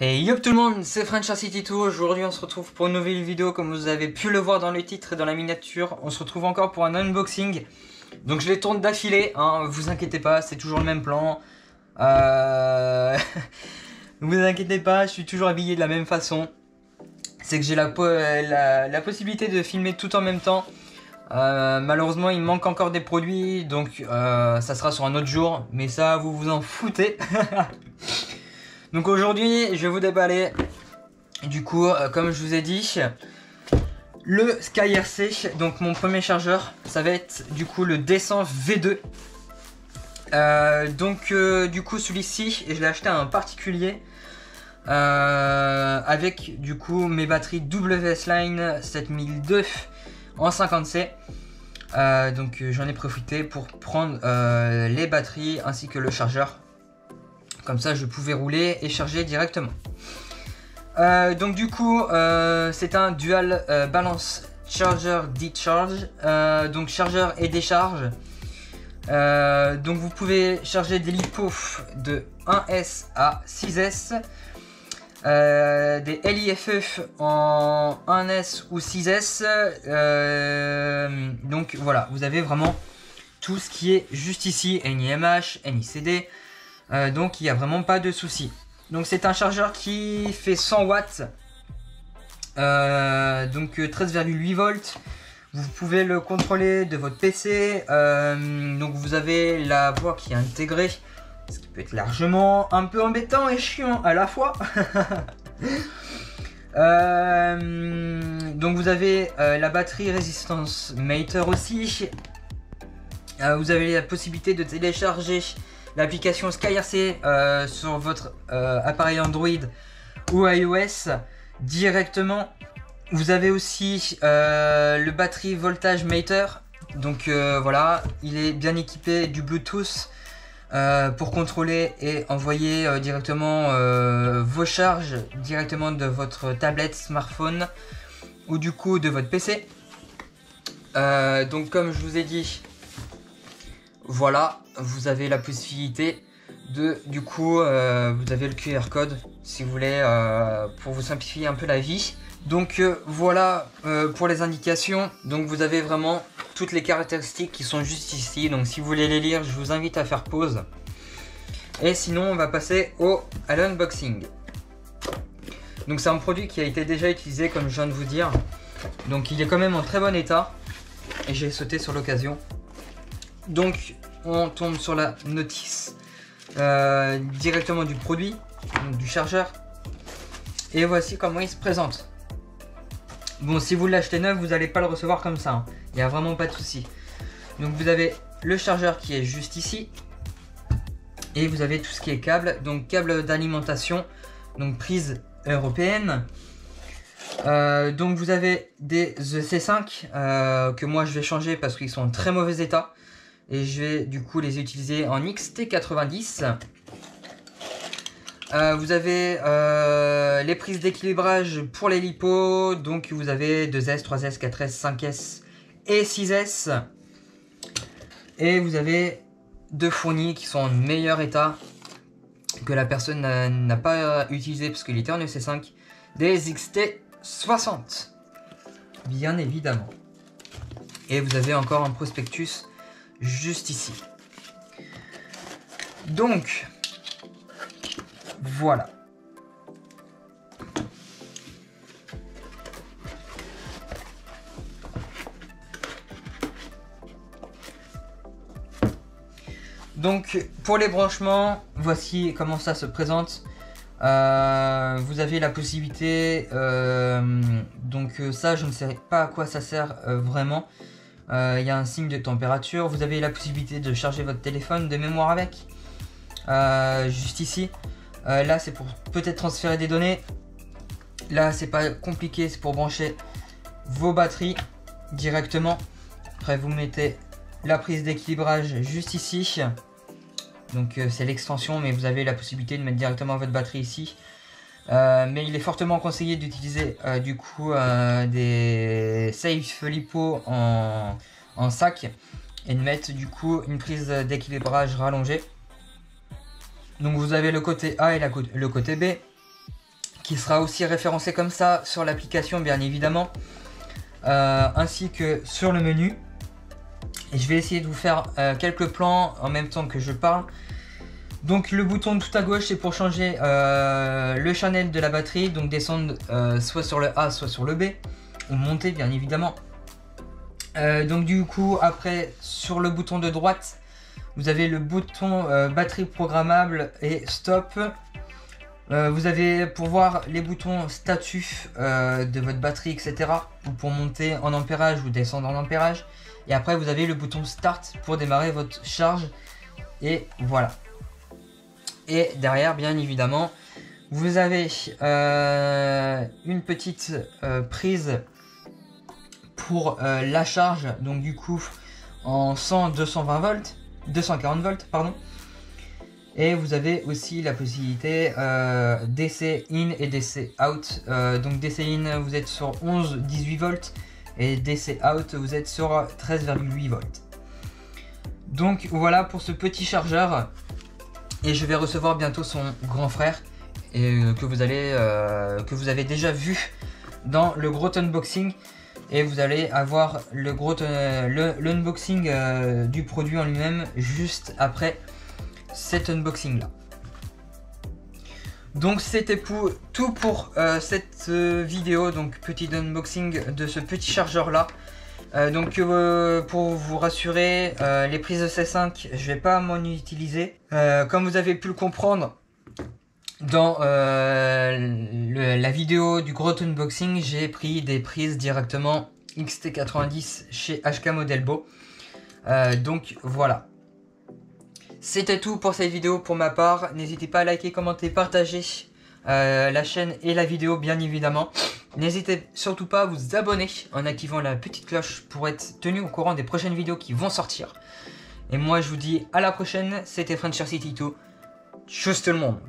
Hey yo tout le monde, c'est FrenchRCity2. Aujourd'hui on se retrouve pour une nouvelle vidéo. Comme vous avez pu le voir dans le titre et dans la miniature, on se retrouve encore pour un unboxing. Donc je les tourne d'affilée, hein, vous inquiétez pas, c'est toujours le même plan. Vous inquiétez pas, je suis toujours habillé de la même façon. C'est que j'ai la possibilité de filmer tout en même temps. Malheureusement il me manque encore des produits, donc ça sera sur un autre jour. Mais ça vous vous en foutez. Donc aujourd'hui je vais vous déballer, du coup comme je vous ai dit, le SkyRC. Donc mon premier chargeur, ça va être du coup le D100 V2. Du coup celui-ci, je l'ai acheté à un particulier avec du coup mes batteries WS Line 7002 en 50C. Donc j'en ai profité pour prendre les batteries ainsi que le chargeur. Comme ça je pouvais rouler et charger directement. Donc du coup c'est un dual balance charger decharge, donc chargeur et décharge. Donc vous pouvez charger des LiPo de 1S à 6S, des LiFe en 1S ou 6S. Donc voilà, vous avez vraiment tout ce qui est juste ici, NiMH, NiCd. Donc il n'y a vraiment pas de souci. Donc c'est un chargeur qui fait 100 watts, donc 13,8 volts. Vous pouvez le contrôler de votre PC. Donc vous avez la voix qui est intégrée, ce qui peut être largement un peu embêtant et chiant à la fois. Donc vous avez la batterie résistance Meter aussi. Vous avez la possibilité de télécharger l'application SkyRC sur votre appareil Android ou iOS directement. Vous avez aussi le batterie voltage meter. Donc voilà, il est bien équipé du Bluetooth pour contrôler et envoyer directement vos charges directement de votre tablette, smartphone ou du coup de votre PC. Donc comme je vous ai dit, voilà, vous avez la possibilité de, du coup, vous avez le QR code si vous voulez, pour vous simplifier un peu la vie. Donc voilà pour les indications. Donc vous avez vraiment toutes les caractéristiques qui sont juste ici. Donc si vous voulez les lire, je vous invite à faire pause. Et sinon on va passer à l'unboxing. Donc c'est un produit qui a été déjà utilisé comme je viens de vous dire. Donc il est quand même en très bon état. Et j'ai sauté sur l'occasion. Donc on tombe sur la notice directement du produit, donc du chargeur. Et voici comment il se présente. Bon, si vous l'achetez neuf, vous n'allez pas le recevoir comme ça, hein. Il n'y a vraiment pas de souci. Donc vous avez le chargeur qui est juste ici. Et vous avez tout ce qui est câble. Donc câble d'alimentation, donc prise européenne. Donc vous avez des EC5 que moi je vais changer parce qu'ils sont en très mauvais état. Et je vais du coup les utiliser en XT90. Vous avez les prises d'équilibrage pour les LiPo. Donc vous avez 2S, 3S, 4S, 5S et 6S. Et vous avez deux fournis qui sont en meilleur état que la personne n'a pas utilisé parce qu'il était en EC5. Des XT60. Bien évidemment. Et vous avez encore un prospectus juste ici. Donc voilà. Donc pour les branchements, voici comment ça se présente. Vous avez la possibilité, donc ça je ne sais pas à quoi ça sert vraiment. Il y a un signe de température. Vous avez la possibilité de charger votre téléphone de mémoire avec, juste ici. Là c'est pour peut-être transférer des données. Là c'est pas compliqué, c'est pour brancher vos batteries directement. Après vous mettez la prise d'équilibrage juste ici. Donc c'est l'extension, mais vous avez la possibilité de mettre directement votre batterie ici. Mais il est fortement conseillé d'utiliser du coup des Safe LiPo en sac et de mettre du coup une prise d'équilibrage rallongée. Donc vous avez le côté A et le côté B. qui sera aussi référencé comme ça sur l'application bien évidemment, ainsi que sur le menu. Et je vais essayer de vous faire quelques plans en même temps que je parle. Donc le bouton tout à gauche c'est pour changer le channel de la batterie, donc descendre soit sur le A soit sur le B, ou monter bien évidemment. Donc du coup après sur le bouton de droite vous avez le bouton batterie programmable et stop. Vous avez pour voir les boutons statut de votre batterie etc, ou pour monter en ampérage ou descendre en ampérage. Et après vous avez le bouton start pour démarrer votre charge. Et voilà. Et derrière bien évidemment vous avez une petite prise pour la charge, donc du coup en 100, 220 volts, 240 volts pardon. Et vous avez aussi la possibilité DC in et DC out. Donc DC in vous êtes sur 11, 18 volts et DC out vous êtes sur 13,8 volts. Donc voilà pour ce petit chargeur. Et je vais recevoir bientôt son grand frère et que vous avez déjà vu dans le gros unboxing. Et vous allez avoir l'unboxing du produit en lui-même juste après cet unboxing là. Donc c'était tout pour cette vidéo, donc petit unboxing de ce petit chargeur là. Donc pour vous rassurer, les prises C5 je vais pas m'en utiliser. Comme vous avez pu le comprendre dans la vidéo du gros unboxing, j'ai pris des prises directement XT90 chez HK Modelbo. Donc voilà. C'était tout pour cette vidéo pour ma part. N'hésitez pas à liker, commenter, partager la chaîne et la vidéo bien évidemment. N'hésitez surtout pas à vous abonner en activant la petite cloche pour être tenu au courant des prochaines vidéos qui vont sortir. Et moi je vous dis à la prochaine, c'était Frencher City 2. Tchuss tout le monde.